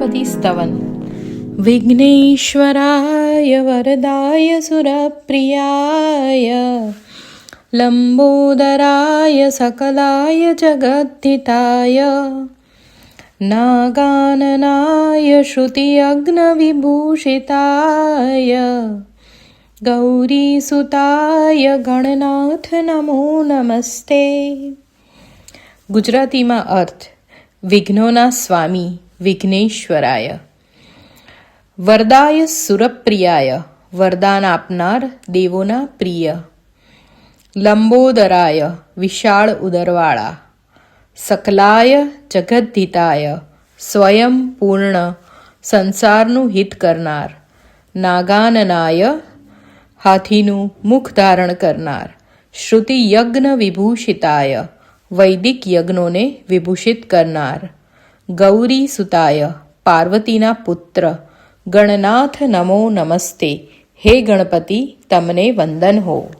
गणपति स्तवन। विघ्नेश्वराय वरदाय सुरप्रियाय लंबोदराय सकलाय जगद्धिताय नागाननाय श्रुतियज्ञविभूषिताय गौरीसुताय गणनाथ नमो नमस्ते। ગુજરાતીમાં અર્થ: વિઘ્નોના સ્વામી વિઘ્નેશ્વરાય. વરદાય સુરપ્રિયાય, વરદાન આપનાર દેવોના પ્રિય. લંબોદરાય, વિશાળ ઉદરવાળા. સકલાય જગદ્ધિતાય, સ્વયં પૂર્ણ સંસારનું હિત કરનાર. નાગાનનાય, હાથીનું મુખ ધારણ કરનાર. શ્રુતિ યજ્ઞ વિભૂષિતાય, વૈદિક યજ્ઞોને વિભૂષિત કરનાર. ગૌરી સુતાય, પાર્વતીના પુત્ર. ગણનાથ નમો નમસ્તે, હે ગણપતિ તમને વંદન હો.